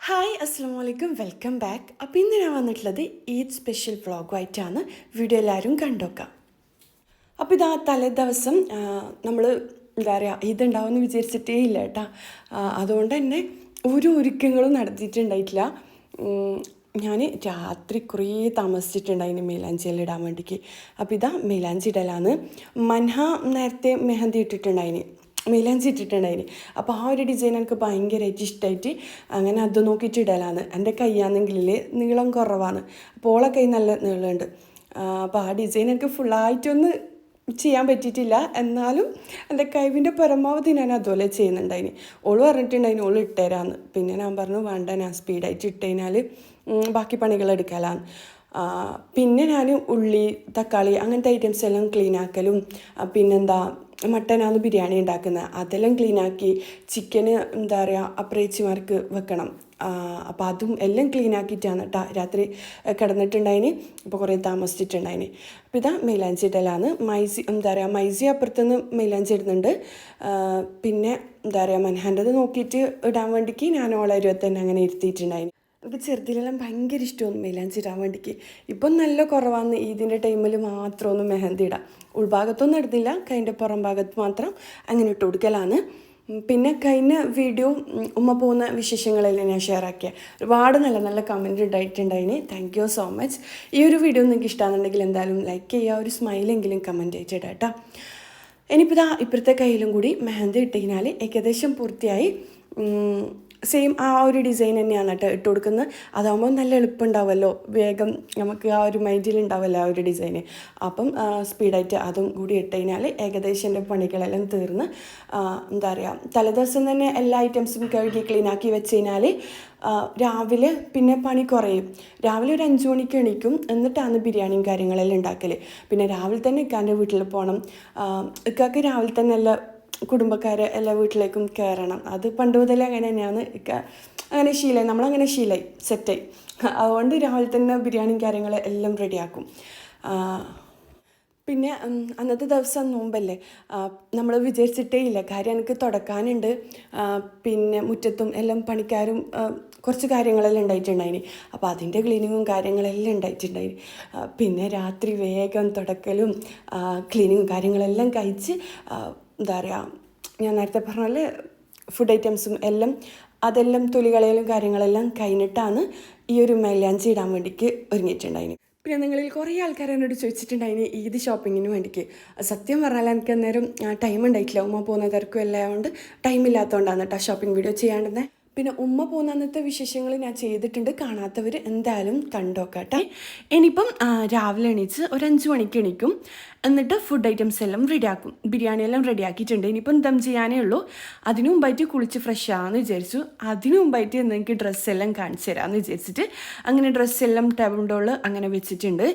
Hi അസ്സലാമു അലൈക്കും welcome back. അപ്പോൾ ഇന്ന് ഞാൻ വന്നിട്ടുള്ളത് ഈദ് സ്പെഷ്യൽ വ്ളോഗുമായിട്ടാണ്. വീഡിയോ എല്ലാവരും കണ്ടോക്കാം. അപ്പോൾ ഇതാ തലേ ദിവസം നമ്മൾ എന്താ പറയുക ഇതുണ്ടാവുമെന്ന് വിചാരിച്ചിട്ടേ ഇല്ല കേട്ടോ. അതുകൊണ്ട് തന്നെ ഒരു ഒരുക്കങ്ങളും നടത്തിയിട്ടുണ്ടായിട്ടില്ല. ഞാൻ രാത്രി കുറേ താമസിച്ചിട്ടുണ്ടായിന് മൈലാഞ്ചിയെല്ലാം ഇടാൻ വേണ്ടിക്ക്. അപ്പോൾ ഇതാ മൈലാഞ്ചി ഇടലാണ്. മൻഹ നേരത്തെ മെഹന്തി ഇട്ടിട്ടുണ്ടായിന്, മൈലാഞ്ചി ഇട്ടിട്ടുണ്ടായിന്. അപ്പോൾ ആ ഒരു ഡിസൈൻ എനിക്ക് ഭയങ്കരമായിട്ട് ഇഷ്ടമായിട്ട് അങ്ങനെ അത് നോക്കിയിട്ട് ഇടലാണ്. എൻ്റെ കൈയാണെങ്കിൽ നീളം കുറവാണ്, അപ്പോൾ ഓളെ കൈ നല്ല നീളമുണ്ട്. അപ്പോൾ ആ ഡിസൈൻ എനിക്ക് ഫുള്ളായിട്ടൊന്ന് ചെയ്യാൻ പറ്റിയിട്ടില്ല. എന്നാലും എൻ്റെ കഴിവിൻ്റെ പരമാവധി ഞാൻ അതുപോലെ ചെയ്യുന്നുണ്ടായിന്. ഓള് പറഞ്ഞിട്ടുണ്ടായിന് ഓള് ഇട്ടുതരാമെന്ന്. പിന്നെ ഞാൻ പറഞ്ഞു വേണ്ട, ഞാൻ സ്പീഡായിട്ട് ഇട്ട് കഴിഞ്ഞാൽ ബാക്കി പണികൾ എടുക്കലാന്ന്. പിന്നെ ഞാൻ ഉള്ളി തക്കാളി അങ്ങനത്തെ ഐറ്റംസ് എല്ലാം ക്ലീൻ ആക്കലും, പിന്നെന്താ മട്ടനാണ് ബിരിയാണി ഉണ്ടാക്കുന്നത്, അതെല്ലാം ക്ലീനാക്കി ചിക്കന് എന്താ പറയുക അപ്രേച്ചിമാർക്ക് വെക്കണം. അപ്പോൾ അതും എല്ലാം ക്ലീൻ ആക്കിയിട്ടാണ് കേട്ടോ രാത്രി കിടന്നിട്ടുണ്ടായിന്. അപ്പോൾ കുറേ താമസിച്ചിട്ടുണ്ടായിന്. അപ്പോൾ ഇതാ മൈലാഞ്ചി ഇടലാണ്. എന്താ പറയുക മൈസി അപ്പുറത്തുനിന്ന് മൈലാഞ്ചി ഇടുന്നുണ്ട്. പിന്നെ എന്താ പറയുക മൻഹാൻ്റെത് നോക്കിയിട്ട് ഇടാൻ വേണ്ടിക്ക് ഞാൻ ഓളെ 20 അങ്ങനെ ഇരുത്തിയിട്ടുണ്ടായിന്. എനിക്ക് ചെറുതിലെല്ലാം ഭയങ്കര ഇഷ്ടമൊന്നും മൈലാഞ്ചി ഇടാൻ വേണ്ടിക്ക്. ഇപ്പം നല്ല കുറവാണ്, ഇതിൻ്റെ ടൈമിൽ മാത്രമൊന്നും മെഹന്തി ഇടാം. ഉൾഭാഗത്തൊന്നും ഇടുന്നില്ല, കൈൻ്റെ പുറം ഭാഗത്ത് മാത്രം അങ്ങനെ ഇട്ട് കൊടുക്കലാണ്. പിന്നെ കഴിഞ്ഞ വീഡിയോ ഉമ്മ പോകുന്ന വിശേഷങ്ങളെല്ലാം ഞാൻ ഷെയർ ആക്കിയ ഒരുപാട് നല്ല നല്ല കമൻറ്റ് ഉണ്ടായിട്ടുണ്ടായിന്. Thank you so much. ഈ ഒരു വീഡിയോ നിങ്ങൾക്ക് ഇഷ്ടമാണെന്നുണ്ടെങ്കിൽ എന്തായാലും ലൈക്ക് ചെയ്യുക, ഒരു സ്മൈലെങ്കിലും കമൻറ്റ് അയച്ചിടാം കേട്ടോ. ഇനിയിപ്പോൾ ഇതാ ഇപ്പുറത്തെ കയ്യിലും കൂടി മെഹന്തി ഇട്ട് കഴിഞ്ഞാൽ ഏകദേശം പൂർത്തിയായി. സെയിം ആ ഒരു ഡിസൈൻ തന്നെയാണ് കേട്ടോ ഇട്ട് കൊടുക്കുന്നത്. അതാകുമ്പോൾ നല്ല എളുപ്പമുണ്ടാവുമല്ലോ, വേഗം നമുക്ക് ആ ഒരു മൈൻഡിലുണ്ടാവുമല്ലോ ആ ഒരു ഡിസൈന്. അപ്പം സ്പീഡായിട്ട് അതും കൂടി ഇട്ട് കഴിഞ്ഞാൽ ഏകദേശം എൻ്റെ പണികളെല്ലാം തീർന്ന് എന്താ പറയുക തലേദിവസം തന്നെ എല്ലാ ഐറ്റംസും കഴുകി ക്ലീനാക്കി വെച്ച് കഴിഞ്ഞാൽ രാവിലെ പിന്നെ പണി കുറയും. രാവിലെ ഒരു 5 മണിക്ക് എണീക്കും, എന്നിട്ടാണ് ബിരിയാണിയും കാര്യങ്ങളെല്ലാം ഉണ്ടാക്കൽ. പിന്നെ രാവിലെ തന്നെ ഇക്കാൻ്റെ വീട്ടിൽ പോകണം. ഇക്കാക്ക് രാവിലെ തന്നെ എല്ലാ കുടുംബക്കാരെ എല്ലാ വീട്ടിലേക്കും കയറണം. അത് പണ്ട് മുതലേ അങ്ങനെ തന്നെയാണ്. അങ്ങനെ ശീലമായി, നമ്മളങ്ങനെ ശീലമായി സെറ്റായി. അതുകൊണ്ട് രാവിലെ തന്നെ ബിരിയാണിയും കാര്യങ്ങളും എല്ലാം റെഡിയാക്കും. പിന്നെ അന്നത്തെ ദിവസം നോമ്പല്ലേ, നമ്മൾ വിചാരിച്ചിട്ടേ ഇല്ല. കാര്യം എനിക്ക് തുടക്കാനുണ്ട്, പിന്നെ മുറ്റത്തും എല്ലാം പണിക്കാരും കുറച്ച് കാര്യങ്ങളെല്ലാം ഉണ്ടായിട്ടുണ്ടായിന്. അപ്പോൾ അതിൻ്റെ ക്ലീനിങ്ങും കാര്യങ്ങളെല്ലാം ഉണ്ടായിട്ടുണ്ടായിന്. പിന്നെ രാത്രി വേഗം തുടക്കലും ക്ലീനിങ്ങും കാര്യങ്ങളെല്ലാം കഴിച്ച് എന്താ പറയുക ഞാൻ നേരത്തെ പറഞ്ഞ പോലെ ഫുഡ് ഐറ്റംസും എല്ലാം അതെല്ലാം തൊലികളയിലും കാര്യങ്ങളെല്ലാം കഴിഞ്ഞിട്ടാണ് ഈ ഒരു മൈലാഞ്ചി ഇടാൻ വേണ്ടിക്ക് ഒരുങ്ങിയിട്ടുണ്ടായിന്. പിന്നെ നിങ്ങളിൽ കുറേ ആൾക്കാർ എന്നോട് ചോദിച്ചിട്ടുണ്ടായിന് ഈദ് ഷോപ്പിങ്ങിന് വേണ്ടിക്ക്. സത്യം പറഞ്ഞാൽ എനിക്ക് അന്നേരം ടൈം ഉണ്ടായിട്ടില്ല. ഉമ്മ പോകുന്ന തിരക്കും എല്ലാം കൊണ്ട് ടൈമില്ലാത്തതുകൊണ്ടാണ് കേട്ടോ ഷോപ്പിംഗ് വീഡിയോ ചെയ്യാണ്ടിരുന്നത്. പിന്നെ ഉമ്മ പോകുന്ന അന്നത്തെ വിശേഷങ്ങൾ ഞാൻ ചെയ്തിട്ടുണ്ട്, കാണാത്തവർ എന്തായാലും കണ്ടോക്കാട്ടെ. ഇനിയിപ്പം രാവിലെ എണീച്ച് ഒരു 5 മണിക്ക് എണീക്കും, എന്നിട്ട് ഫുഡ് ഐറ്റംസ് എല്ലാം റെഡിയാക്കും. ബിരിയാണി എല്ലാം റെഡിയാക്കിയിട്ടുണ്ട്. ഇനിയിപ്പം ദം ചെയ്യാനേ ഉള്ളൂ. അതിനു മുമ്പായിട്ട് കുളിച്ച് ഫ്രഷ് ആകാമെന്ന് വിചാരിച്ചു. അതിനു മുമ്പായിട്ട് എനിക്ക് ഡ്രസ്സെല്ലാം കാണിച്ചു തരാമെന്ന് വിചാരിച്ചിട്ട് അങ്ങനെ ഡ്രസ്സെല്ലാം ടേബിൾ ടോളിൽ അങ്ങനെ വെച്ചിട്ടുണ്ട്.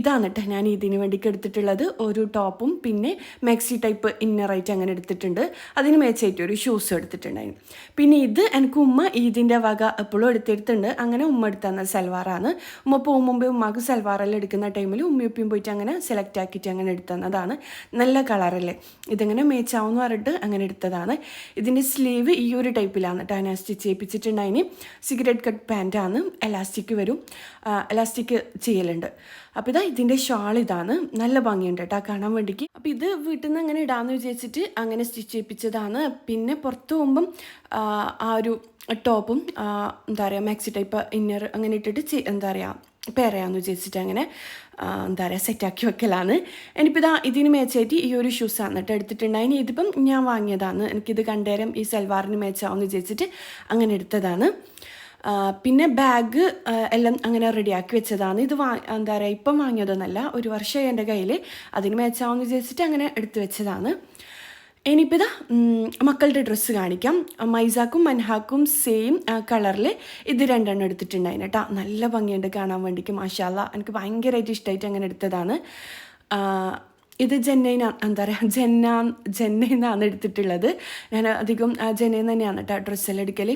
ഇതാണ് കേട്ടോ ഞാൻ ഇതിന് വേണ്ടിക്ക് എടുത്തിട്ടുള്ളത്. ഒരു ടോപ്പും പിന്നെ മാക്സി ടൈപ്പ് ഇന്നറായിട്ട് അങ്ങനെ എടുത്തിട്ടുണ്ട്. അതിന് മേച്ചായിട്ട് ഒരു ഷൂസും എടുത്തിട്ടുണ്ടായിരുന്നു. പിന്നെ ഇത് എനിക്ക് ഉമ്മ ഈദിൻ്റെ വക എപ്പോഴും എടുത്തിട്ടുണ്ട്. അങ്ങനെ ഉമ്മ എടുത്തന്ന സൽവാറാണ്. ഉമ്മ പോകും മുമ്പേ ഉമ്മക്ക് സൽവാറെല്ലാം എടുക്കുന്ന ടൈമിൽ ഉമ്മയും പോയിട്ട് അങ്ങനെ സെലക്ട് ആക്കിയിട്ട് അങ്ങനെ എടുത്തതാണ്. നല്ല കളറല്ലേ, ഇതെങ്ങനെ മേച്ചാവെന്ന് പറഞ്ഞിട്ട് അങ്ങനെ എടുത്തതാണ്. ഇതിൻ്റെ സ്ലീവ് ഈ ഒരു ടൈപ്പിലാണ് കേട്ടോ ഞാൻ സ്റ്റിച്ച് ചെയ്യിപ്പിച്ചിട്ടുണ്ടായിന്. സിഗരറ്റ് കട്ട് പാൻറ്റാണ്, എലാസ്റ്റിക് വരും, എലാസ്റ്റിക് ചെയ്യലുണ്ട്. അപ്പോൾ ഇതാ ഇതിൻ്റെ ഷാൾ ഇതാണ്. നല്ല ഭംഗിയുണ്ട് കേട്ടോ കാണാൻ വേണ്ടിക്ക്. അപ്പോൾ ഇത് വീട്ടിൽ നിന്ന് അങ്ങനെ ഇടാമെന്ന് വിചാരിച്ചിട്ട് അങ്ങനെ സ്റ്റിച്ച് ചെയ്യിപ്പിച്ചതാണ്. പിന്നെ പുറത്ത് പോകുമ്പം ആ ഒരു ടോപ്പും എന്താ പറയുക മാക്സി ടൈപ്പ് ഇന്നർ അങ്ങനെ ഇട്ടിട്ട് എന്താ പറയുക പേരയാന്ന് വിചാരിച്ചിട്ട് അങ്ങനെ എന്താ പറയുക സെറ്റാക്കി വെക്കലാണ്. എനിക്കിപ്പോൾ ഇതാ ഇതിന് മേച്ചായിട്ട് ഈ ഒരു ഷൂസാണ് കേട്ടോ എടുത്തിട്ടുണ്ടായിന്. ഇതിപ്പം ഞാൻ വാങ്ങിയതാണ്. എനിക്കിത് കണ്ടേരം ഈ സൽവാറിന് മേച്ചാവെന്ന് വിചാരിച്ചിട്ട് അങ്ങനെ എടുത്തതാണ്. പിന്നെ ബാഗ് എല്ലാം അങ്ങനെ റെഡിയാക്കി വെച്ചതാണ്. ഇത് എന്താ പറയുക ഇപ്പം വാങ്ങിയതൊന്നല്ല, ഒരു വർഷമായി എൻ്റെ കയ്യിൽ. അതിന് മേച്ചാവെന്ന് വിചാരിച്ചിട്ട് അങ്ങനെ എടുത്തു വെച്ചതാണ്. ഇനിയിപ്പോൾ ഇതാ മക്കളുടെ ഡ്രസ്സ് കാണിക്കാം. മൈസാക്കും മൻഹാക്കും സെയിം കളറിൽ ഇത് 2 എണ്ണം എടുത്തിട്ടുണ്ടായിന് കേട്ടോ. നല്ല ഭംഗിയുണ്ട് കാണാൻ വേണ്ടിക്ക്. മാഷാ അല്ലാ, എനിക്ക് ഭയങ്കരമായിട്ട് ഇഷ്ടമായിട്ട് അങ്ങനെ എടുത്തതാണ്. ഇത് എന്താ പറയുക ജെന്നയിന്നാണ് എടുത്തിട്ടുള്ളത്. ഞാൻ അധികം ജെന്നയിൽ തന്നെയാണ് കേട്ടോ ഡ്രസ്സെല്ലാം എടുക്കൽ.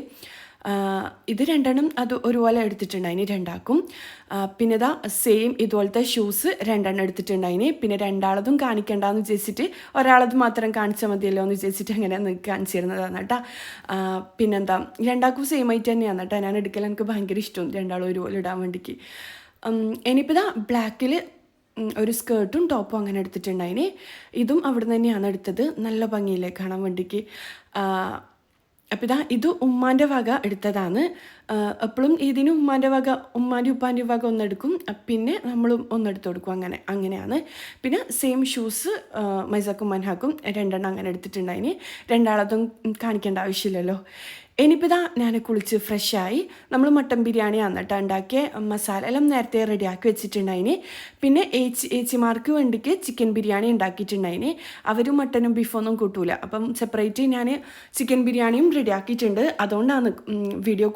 ഇത് രണ്ടെണ്ണം അത് ഒരുപോലെ എടുത്തിട്ടുണ്ടായിന് രണ്ടാക്കും. പിന്നെ ഇതാ സെയിം ഇതുപോലത്തെ ഷൂസ് രണ്ടെണ്ണം എടുത്തിട്ടുണ്ടായിന്. പിന്നെ രണ്ടാളതും കാണിക്കണ്ടെന്ന് വിചാരിച്ചിട്ട് ഒരാളത് മാത്രം കാണിച്ചാൽ മതിയല്ലോ എന്ന് വിചാരിച്ചിട്ട് അങ്ങനെ കാണിച്ചു തരുന്നതാണ് കേട്ടോ. പിന്നെന്താ രണ്ടാൾക്കും സെയിം ആയിട്ട് തന്നെയാണ് കേട്ടോ ഞാൻ എടുക്കൽ. എനിക്ക് ഭയങ്കര ഇഷ്ടം രണ്ടാളും ഒരുപോലെ ഇടാൻ വേണ്ടിക്ക്. ഇനിയിപ്പോൾ ഇതാ ബ്ലാക്കിൽ ഒരു സ്കേർട്ടും ടോപ്പും അങ്ങനെ എടുത്തിട്ടുണ്ടായിന്. ഇതും അവിടെ നിന്ന് തന്നെയാണ് എടുത്തത്. നല്ല ഭംഗിയില്ലേ കാണാൻ വേണ്ടിക്ക്. അപ്പോൾ ഇതാ ഇത് ഉമ്മാൻ്റെ വക എടുത്തതാണ്. എപ്പോഴും ഇതിന് ഉമ്മാൻ്റെ ഉപ്പാൻ്റെ വക ഒന്നെടുക്കും, പിന്നെ നമ്മളും ഒന്നെടുത്ത് കൊടുക്കും, അങ്ങനെയാണ്. പിന്നെ സെയിം ഷൂസ് മൈസാക്കും മൻഹാക്കും രണ്ടെണ്ണം അങ്ങനെ എടുത്തിട്ടുണ്ടായിന്. രണ്ടാളതും കാണിക്കേണ്ട ആവശ്യമില്ലല്ലോ. ഇനിയിപ്പോൾ ഇതാ ഞാൻ കുളിച്ച് ഫ്രഷായി. നമ്മൾ മട്ടൻ ബിരിയാണിയാണ് കേട്ടോ ഉണ്ടാക്കിയ. മസാല എല്ലാം നേരത്തെ റെഡിയാക്കി വെച്ചിട്ടുണ്ടായിന്. പിന്നെ ഏച്ചിമാർക്ക് വേണ്ടിക്ക് ചിക്കൻ ബിരിയാണി ഉണ്ടാക്കിയിട്ടുണ്ടായിന്. അവർ മട്ടനും ബീഫൊന്നും കൂട്ടൂല. അപ്പം സെപ്പറേറ്റ് ഞാൻ ചിക്കൻ ബിരിയാണിയും റെഡിയാക്കിയിട്ടുണ്ട്. അതുകൊണ്ടാണ് വീഡിയോ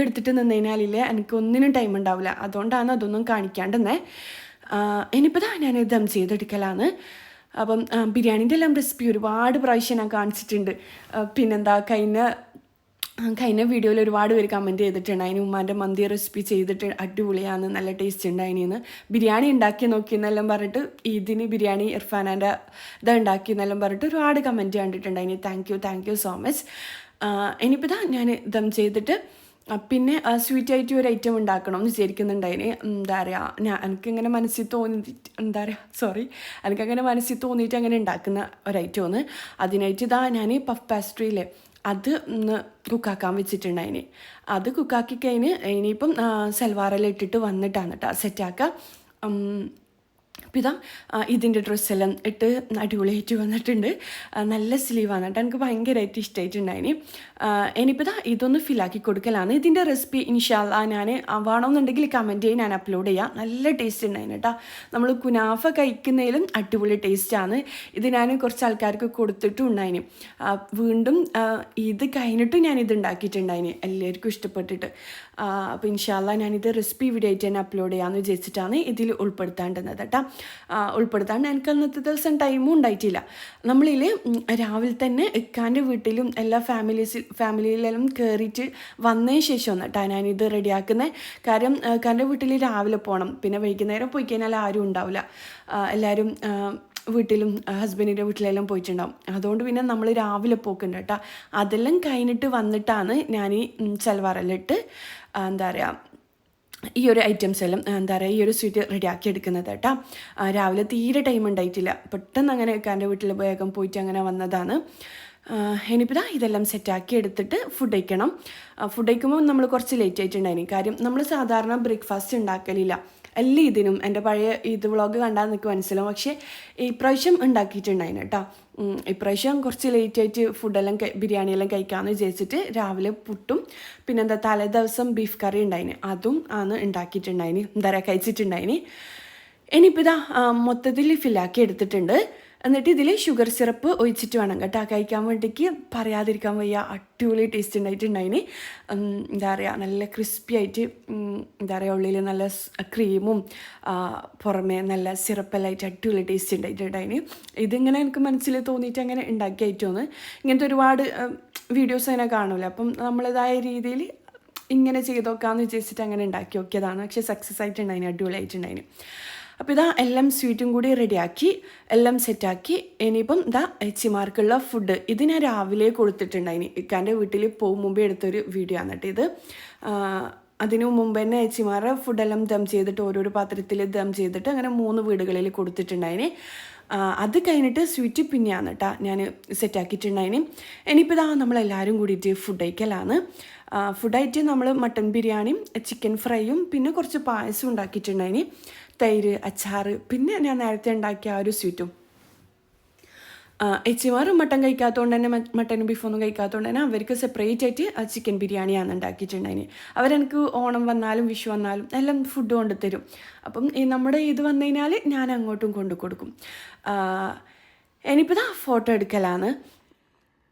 എടുത്തിട്ട് നിന്നതിനാലില്ലേ എനിക്കൊന്നിനും ടൈം ഉണ്ടാവില്ല. അതുകൊണ്ടാണ് അതൊന്നും കാണിക്കാണ്ടെന്നേ. ഇനിയിപ്പോൾ ഞാൻ ദം ചെയ്തെടുക്കലാണ്. അപ്പം ബിരിയാണീൻ്റെ എല്ലാം റെസിപ്പി ഒരുപാട് പ്രാവശ്യം ഞാൻ കാണിച്ചിട്ടുണ്ട്. പിന്നെന്താ കഴിഞ്ഞ വീഡിയോയിൽ ഒരുപാട് പേര് കമൻറ്റ് ചെയ്തിട്ടുണ്ട് അതിന് ഉമ്മാൻ്റെ മന്തി റെസിപ്പി ചെയ്തിട്ട് അടിപൊളിയാണ്, നല്ല ടേസ്റ്റ് ഉണ്ടായിന്. ബിരിയാണി ഉണ്ടാക്കി നോക്കിയെന്നെല്ലാം പറഞ്ഞിട്ട് ഇതിന് ബിരിയാണി ഇർഫാനാൻ്റെ ഉണ്ടാക്കിയെന്നെല്ലാം പറഞ്ഞിട്ട് ഒരുപാട് കമൻറ്റ് കണ്ടിട്ടുണ്ടായിന്. Thank you so much. ഇനിയിപ്പോൾ ഞാൻ ദം ചെയ്തിട്ട് പിന്നെ സ്വീറ്റായിട്ട് ഒരു ഐറ്റം ഉണ്ടാക്കണം എന്ന് വിചാരിക്കുന്നുണ്ടായിന്. എനിക്കങ്ങനെ മനസ്സിൽ തോന്നിയിട്ട് അങ്ങനെ ഉണ്ടാക്കുന്ന ഒരു ഐറ്റമാണ്. അതിനായിട്ട് ഞാൻ പഫ് പാസ്ട്രിയിലെ അത് കുക്കാക്കാൻ വെച്ചിട്ടുണ്ടായിന്. അത് കുക്കാക്കി കഴിഞ്ഞ് ഇനിയിപ്പം സൽവാറെല്ലാം ഇട്ടിട്ട് വന്നിട്ടാണ് കേട്ടോ സെറ്റാക്കുക. അപ്പോൾ ഇതാ ഇതിൻ്റെ ഡ്രസ്സെല്ലാം ഇട്ട് അടിപൊളിയായിട്ട് വന്നിട്ടുണ്ട്. നല്ല സ്ലീവാണ് കേട്ടോ, എനിക്ക് ഭയങ്കരമായിട്ട് ഇഷ്ടമായിട്ടുണ്ടായിന്. ഇനിയിപ്പോൾ ഇതൊന്ന് ഫില്ലാക്കി കൊടുക്കലാണ്. ഇതിൻ്റെ റെസിപ്പി ഇൻഷാല്ലാ ഞാൻ വേണമെന്നുണ്ടെങ്കിൽ കമൻറ്റ് ചെയ്ത് ഞാൻ അപ്ലോഡ് ചെയ്യാം. നല്ല ടേസ്റ്റ് ഉണ്ടായിന് കേട്ടോ. നമ്മൾ കുനാഫ കഴിക്കുന്നതിലും അടിപൊളി ടേസ്റ്റാണ്. ഇത് ഞാൻ കുറച്ച് ആൾക്കാർക്ക് കൊടുത്തിട്ടും ഉണ്ടായിന്. വീണ്ടും ഇത് കഴിഞ്ഞിട്ടും ഞാനിത് ഉണ്ടാക്കിയിട്ടുണ്ടായിന്, എല്ലാവർക്കും ഇഷ്ടപ്പെട്ടിട്ട്. അപ്പോൾ ഇൻഷാല്ലാ ഞാനിത് റെസിപ്പി വീഡിയോ ആയിട്ട് തന്നെ അപ്ലോഡ് ചെയ്യാമെന്ന് വിചാരിച്ചിട്ടാണ് ഇതിൽ ഉൾപ്പെടുത്താണ്ടുന്നത് കേട്ടോ. ഉൾപ്പെടുത്താണ്ട് എനിക്ക് അന്നത്തെ ദിവസം ടൈമും ഉണ്ടായിട്ടില്ല. നമ്മളിൽ രാവിലെ തന്നെ ഇക്കാൻ്റെ വീട്ടിലും എല്ലാ ഫാമിലിയിലെല്ലാം കയറിയിട്ട് വന്നതിന് ശേഷം കേട്ടോ ഞാനിത് റെഡിയാക്കുന്നത്. കാര്യം ഇക്കാൻ്റെ വീട്ടിൽ രാവിലെ പോകണം, പിന്നെ വൈകുന്നേരം പോയി കഴിഞ്ഞാൽ ആരും ഉണ്ടാവില്ല. എല്ലാവരും വീട്ടിലും ഹസ്ബൻഡിൻ്റെ വീട്ടിലെല്ലാം പോയിട്ടുണ്ടാവും. അതുകൊണ്ട് പിന്നെ നമ്മൾ രാവിലെ പോക്കുണ്ട് കേട്ടോ. അതെല്ലാം കഴിഞ്ഞിട്ട് വന്നിട്ടാണ് ഞാൻ ഈ സൽവാറെല്ലാം ഇട്ട് ഈ ഒരു ഐറ്റംസ് എല്ലാം ഈ ഒരു സ്വീറ്റ് റെഡിയാക്കി എടുക്കുന്നത് കേട്ടോ. രാവിലെ തീരെ ടൈം ഉണ്ടായിട്ടില്ല, പെട്ടെന്ന് അങ്ങനെ എൻ്റെ വീട്ടിൽ വേഗം പോയിട്ട് അങ്ങനെ വന്നതാണ്. ഇനിയിപ്പോൾ ഇതെല്ലാം സെറ്റാക്കി എടുത്തിട്ട് ഫുഡ് കഴിക്കണം. ഫുഡ് കഴിക്കുമ്പോൾ നമ്മൾ കുറച്ച് ലേറ്റ് ആയിട്ടുണ്ടായിരുന്നു. കാര്യം നമ്മൾ സാധാരണ ബ്രേക്ക്ഫാസ്റ്റ് ഉണ്ടാക്കലില്ല. എല്ലാം ഇതിനും എൻ്റെ പഴയ ഇത് വ്ളോഗ് കണ്ടാൽ നിങ്ങൾക്ക് മനസ്സിലാവും. പക്ഷേ ഇപ്രാവശ്യം ഉണ്ടാക്കിയിട്ടുണ്ടായിരുന്നു കേട്ടോ. ഇപ്രാവശ്യം കുറച്ച് ലേറ്റായിട്ട് ഫുഡെല്ലാം ബിരിയാണിയെല്ലാം കഴിക്കാമെന്ന് വിചാരിച്ചിട്ട് രാവിലെ പുട്ടും പിന്നെന്താ തലേ ദിവസം ബീഫ് കറി ഉണ്ടായിന്, അതും ആണ് ഉണ്ടാക്കിയിട്ടുണ്ടായിന്, കഴിച്ചിട്ടുണ്ടായിന്. ഇനിയിപ്പോൾ മൊത്തത്തിൽ ഫില്ലാക്കി എടുത്തിട്ടുണ്ട്. എന്നിട്ട് ഇതിൽ ഷുഗർ സിറപ്പ് ഒഴിച്ചിട്ട് വേണം കേട്ടോ കഴിക്കാൻ വേണ്ടിക്ക്. പറയാതിരിക്കാൻ വയ്യ, അടിപൊളി ടേസ്റ്റ് ഉണ്ടായിട്ടുണ്ടായിന്. നല്ല ക്രിസ്പി ആയിട്ട് ഉള്ളിൽ നല്ല ക്രീമും പുറമേ നല്ല സിറപ്പെല്ലാം ആയിട്ട് അടിപൊളി ടേസ്റ്റ് ഉണ്ടായിട്ടുണ്ടായിന്. ഇതിങ്ങനെ എനിക്ക് മനസ്സിൽ തോന്നിയിട്ട് അങ്ങനെ ഉണ്ടാക്കിയായിട്ടോന്ന്. ഇങ്ങനത്തെ ഒരുപാട് വീഡിയോസ് അങ്ങനെ കാണൂല. അപ്പം നമ്മളേതായ രീതിയിൽ ഇങ്ങനെ ചെയ്ത് നോക്കാമെന്ന് വിചാരിച്ചിട്ട് അങ്ങനെ ഉണ്ടാക്കി നോക്കിയതാണ്. പക്ഷേ സക്സസ് ആയിട്ടുണ്ടായിന്, അടിപൊളിയായിട്ടുണ്ടായിന്. അപ്പോൾ എല്ലാം സ്വീറ്റും കൂടി റെഡിയാക്കി എല്ലാം സെറ്റാക്കി. ഇനിയിപ്പം ഏച്ചിമാർക്കുള്ള ഫുഡ് ഇത് ഞാൻ രാവിലെ കൊടുത്തിട്ടുണ്ടായിന്. ഇക്കാൻ്റെ വീട്ടിൽ പോകും മുമ്പേ എടുത്തൊരു വീഡിയോ ആണ് കേട്ടോ ഇത്. അതിനു മുമ്പ് തന്നെ ഏച്ചിമാരുടെ ഫുഡെല്ലാം ദം ചെയ്തിട്ട് ഓരോരോ പാത്രത്തിൽ ദം ചെയ്തിട്ട് അങ്ങനെ 3 വീടുകളിൽ കൊടുത്തിട്ടുണ്ടായിന്. അത് കഴിഞ്ഞിട്ട് സ്വീറ്റ് പിന്നെയാണ് കേട്ടോ ഞാൻ സെറ്റാക്കിയിട്ടുണ്ടായിന്. ഇനിയിപ്പോൾ നമ്മളെല്ലാവരും കൂടിയിട്ട് ഫുഡ് കഴിക്കലാണ്. ഫുഡായിട്ട് നമ്മൾ മട്ടൻ ബിരിയാണിയും ചിക്കൻ ഫ്രൈയും പിന്നെ കുറച്ച് പായസം ഉണ്ടാക്കിയിട്ടുണ്ടായിന്, തൈര്, അച്ചാറ്, പിന്നെ ഞാൻ നേരത്തെ ഉണ്ടാക്കിയ ആ ഒരു സ്വീറ്റും. ഏച്ചിമാർ മട്ടൻ കഴിക്കാത്തതുകൊണ്ട് തന്നെ മട്ടനും ബീഫൊന്നും കഴിക്കാത്തതുകൊണ്ട് തന്നെ അവർക്ക് സെപ്പറേറ്റ് ആയിട്ട് ചിക്കൻ ബിരിയാണിയാണ് ഉണ്ടാക്കിയിട്ടുണ്ടായിന്. അവരെനിക്ക് ഓണം വന്നാലും വിഷു വന്നാലും എല്ലാം ഫുഡ് കൊണ്ട് തരും. അപ്പം നമ്മുടെ ഇത് വന്നു കഴിഞ്ഞാൽ ഞാൻ അങ്ങോട്ടും കൊണ്ടു കൊടുക്കും. ഇനിയിപ്പോൾ ഫോട്ടോ എടുക്കലാണ്.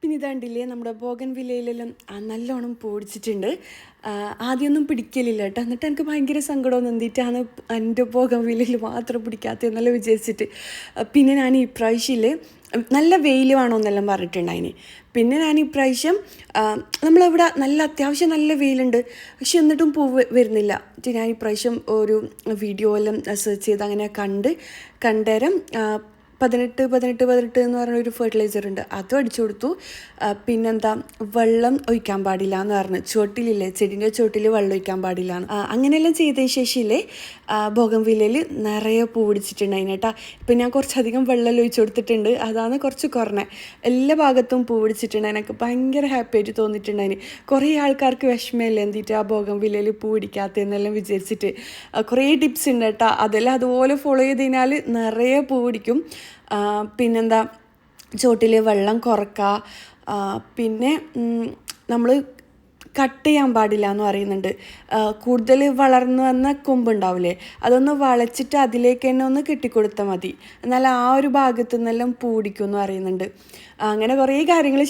പിന്നെ ഇതാണ്ടില്ലേ നമ്മുടെ ബോഗൻവില്ലയിലെല്ലാം നല്ലോണം പൊടിച്ചിട്ടുണ്ട്. ആദ്യമൊന്നും പിടിക്കലില്ല കേട്ടോ. എന്നിട്ട് എനിക്ക് ഭയങ്കര സങ്കടം എന്തിട്ടാണ് എൻ്റെ ബോഗൻവില്ലയിൽ മാത്രം പിടിക്കാത്തതെന്നല്ല വിചാരിച്ചിട്ട്. പിന്നെ ഞാൻ ഈ പ്രാവശ്യത്തിൽ നല്ല വെയിൽ വേണമെന്നെല്ലാം പറഞ്ഞിട്ടുണ്ടായിന്. പിന്നെ ഞാൻ ഇപ്രാവശ്യം നമ്മളിവിടെ നല്ല അത്യാവശ്യം നല്ല വെയിലുണ്ട്, പക്ഷെ എന്നിട്ടും പൂവ് വരുന്നില്ല. ഞാൻ ഇപ്രാവശ്യം ഒരു വീഡിയോ എല്ലാം സെർച്ച് ചെയ്ത് അങ്ങനെ കണ്ടേരം 18 എന്ന് പറഞ്ഞൊരു ഫെർട്ടിലൈസർ ഉണ്ട്, അതും അടിച്ചു കൊടുത്തു. പിന്നെന്താ, വെള്ളം ഒഴിക്കാൻ പാടില്ല എന്ന് പറഞ്ഞ്, ചുവട്ടിലില്ലേ ചെടീൻ്റെ ചുവട്ടിൽ വെള്ളം ഒഴിക്കാൻ പാടില്ല. അങ്ങനെയെല്ലാം ചെയ്തതിന് ശേഷമില്ലേ ബോഗൺവില്ലയിൽ നിറയെ പൂ പിടിച്ചിട്ടുണ്ടായിന് കേട്ടോ. ഇപ്പം ഞാൻ കുറച്ചധികം വെള്ളം ഒഴിച്ചു കൊടുത്തിട്ടുണ്ട്, അതാണ് കുറച്ച് കുറഞ്ഞത്. എല്ലാ ഭാഗത്തും പൂ പിടിച്ചിട്ടുണ്ട്. എനിക്ക് ഭയങ്കര ഹാപ്പി ആയിട്ട് തോന്നിയിട്ടുണ്ടായിന്. കുറേ ആൾക്കാർക്ക് വിഷമമില്ല എന്തിട്ട് ആ ബോഗൺവില്ലയിൽ പൂ പിടിക്കാത്തതെന്നെല്ലാം വിചാരിച്ചിട്ട്. കുറേ ടിപ്സ് ഉണ്ട് കേട്ടോ, അതെല്ലാം അതുപോലെ ഫോളോ ചെയ്ത് കഴിഞ്ഞാൽ നിറയെ പൂ പിടിക്കും. പിന്നെന്താ, ചോട്ടിൽ വെള്ളം കുറക്കുക. പിന്നെ നമ്മൾ കട്ട് ചെയ്യാൻ പാടില്ല എന്ന് പറയുന്നുണ്ട്. കൂടുതൽ വളർന്നു വന്ന കൊമ്പുണ്ടാവില്ലേ, അതൊന്ന് വളച്ചിട്ട് അതിലേക്ക് തന്നെ ഒന്ന് കെട്ടിക്കൊടുത്താൽ മതി, എന്നാൽ ആ ഒരു ഭാഗത്തു നിന്നെല്ലാം പൂ പിടിക്കും എന്ന് പറയുന്നുണ്ട്. അങ്ങനെ കുറേ കാര്യങ്ങൾ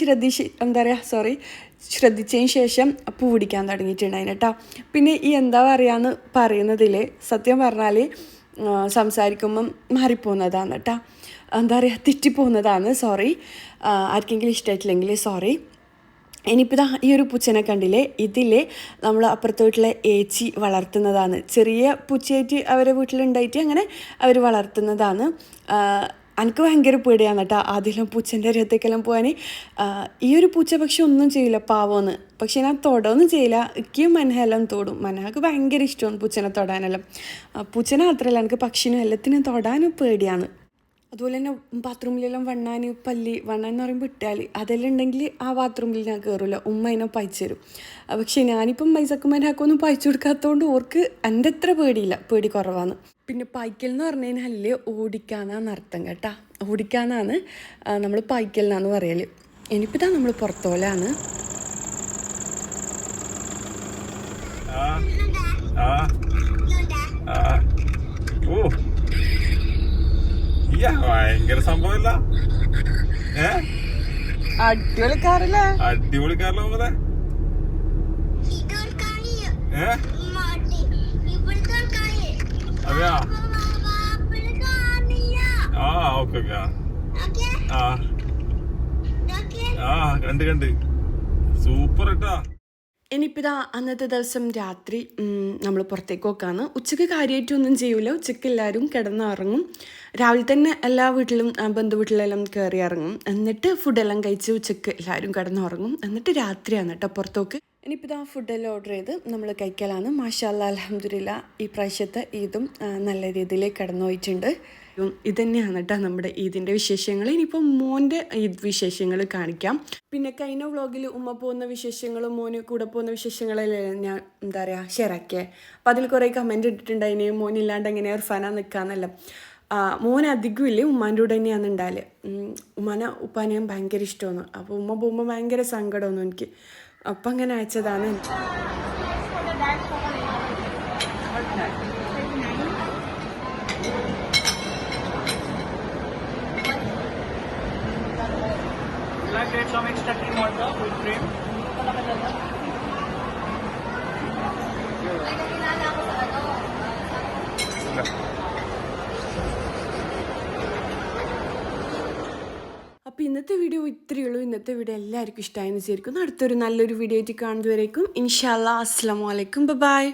ശ്രദ്ധിച്ചതിന് ശേഷം പൂ പിടിക്കാൻ തുടങ്ങിയിട്ടുണ്ടായിരുന്നു കേട്ടോ. പിന്നെ ഈ എന്താ പറയുകയെന്ന് പറയുന്നതിൽ സത്യം പറഞ്ഞാൽ സംസാരിക്കുമ്പം മാറിപ്പോകുന്നതാണ് കേട്ടോ, തെറ്റിപ്പോകുന്നതാണ്. സോറി, ആർക്കെങ്കിലും ഇഷ്ടമായിട്ടില്ലെങ്കിൽ സോറി. ഇനിയിപ്പോൾ ഈ ഒരു പൂച്ചനെ കണ്ടില്ലേ, ഇതിലെ നമ്മൾ അപ്പുറത്തെ വീട്ടിലെ ഏച്ചി വളർത്തുന്നതാണ്. ചെറിയ പൂച്ചയായിട്ട് അവരെ വീട്ടിലുണ്ടായിട്ട് അങ്ങനെ അവർ വളർത്തുന്നതാണ്. എനിക്ക് ഭയങ്കര പേടിയാണ് കേട്ടോ ആദ്യം പൂച്ചൻ്റെ അരികത്തേക്കെല്ലാം പോകാൻ. ഈ ഒരു പൂച്ച പക്ഷെ ഒന്നും ചെയ്യില്ല, പാവമെന്ന്. പക്ഷെ ഞാൻ തൊടൊന്നും ചെയ്യില്ല, എനിക്ക് മനഹെല്ലാം തൊടും. മനഹക്ക് ഭയങ്കര ഇഷ്ടമാണ് പൂച്ചനെ തൊടാനെല്ലാം. പൂച്ചനെ മാത്രമല്ല, എനിക്ക് പക്ഷിനും എല്ലാത്തിനും തൊടാനും പേടിയാണ്. അതുപോലെ തന്നെ ബാത്റൂമിലെല്ലാം വണ്ണാൻ എന്ന് പറയുമ്പോൾ ഇട്ടാൽ അതെല്ലാം ഉണ്ടെങ്കിൽ ആ ബാത്റൂമിൽ ഞാൻ കയറില്ല, ഉമ്മ അതിനെ പായിച്ചു തരും. പക്ഷേ ഞാനിപ്പം മൈസക്കുമ്മനാക്കൊന്നും പായിച്ചു കൊടുക്കാത്തതുകൊണ്ട് ഓർക്ക് എൻ്റെ അത്ര പേടി കുറവാണ്. പിന്നെ പായ്ക്കൽ എന്ന് പറഞ്ഞു കഴിഞ്ഞാൽ ഓടിക്കാനാണ് അർത്ഥം കേട്ടോ, ഓടിക്കാനാണ് നമ്മൾ പായ്ക്കൽ എന്നാണ് പറയൽ. ഇനിയിപ്പോൾ നമ്മൾ പുറത്തോലാണ്. ഭയങ്കര സംഭവല്ല, അടിപൊളിക്കാറല്ലേ, അടിപൊളിക്കാരല്ലോ പോലെ. അതെയാ, ഓക്കെ കണ്ട് സൂപ്പർ കേട്ടാ. ഇനിയിപ്പോൾ അന്നത്തെ ദിവസം രാത്രി നമ്മൾ പുറത്തേക്ക് പോക്കാണ്. ഉച്ചയ്ക്ക് കാര്യമായിട്ടൊന്നും ചെയ്യൂല, ഉച്ചയ്ക്ക് എല്ലാവരും കിടന്നുറങ്ങും. രാവിലെ തന്നെ എല്ലാ വീട്ടിലും ബന്ധു വീട്ടിലെല്ലാം കയറി ഇറങ്ങും. എന്നിട്ട് ഫുഡെല്ലാം കഴിച്ച് ഉച്ചയ്ക്ക് എല്ലാവരും കിടന്നുറങ്ങും. എന്നിട്ട് രാത്രിയാണ് കേട്ടോ പുറത്തോക്ക്. ഇനിയിപ്പോൾ ഫുഡെല്ലാം ഓർഡർ ചെയ്ത് നമ്മൾ കഴിക്കലാണ്. മാഷാ അല്ലാ, അൽഹംദുലില്ലാ, ഈ പ്രാവശ്യത്തെ ഈദും നല്ല രീതിയിൽ കടന്നു പോയിട്ടുണ്ട്. ഇതന്നെയാണ് കേട്ടോ നമ്മുടെ ഈദിൻ്റെ വിശേഷങ്ങൾ. ഇനിയിപ്പോൾ മോൻ്റെ ഈദ് വിശേഷങ്ങൾ കാണിക്കാം. പിന്നെ കഴിഞ്ഞ വ്ളോഗിൽ ഉമ്മ പോകുന്ന വിശേഷങ്ങളും മോന് കൂടെ പോകുന്ന വിശേഷങ്ങളെല്ലാം ഞാൻ ഷെയർ ആക്കിയേ. അപ്പോൾ അതിൽ കുറേ കമൻറ്റ് ഇട്ടിട്ടുണ്ടായിന്, മോനില്ലാണ്ട് എങ്ങനെ ഇർഫാന നിൽക്കാന്നല്ല. മോൻ അധികം ഇല്ലേ ഉമ്മാൻ്റെ കൂടെ തന്നെയാണ് ഉണ്ടാല്. ഉപ്പാനെയും ഭയങ്കര ഇഷ്ടമാണ്. അപ്പോൾ ഉമ്മ പോകുമ്പോൾ ഭയങ്കര സങ്കടമൊന്നും എനിക്ക്. അപ്പം അങ്ങനെ അയച്ചതാണ്. Some extra cream also with cream. അപ്പോൾ ഇന്നത്തെ വീഡിയോ ഇത്രയേ ഉള്ളൂ. ഇന്നത്തെ വീഡിയോ എല്ലാവർക്കും ഇഷ്ടമായെന്ന് വിചാരിക്കുന്നു. അടുത്തൊരു നല്ലൊരു വീഡിയോ ആയിട്ട് കാണുന്നതുവരേക്കും ഇൻഷാ അല്ലാ, അസ്സലാമു അലൈക്കും, ബൈ.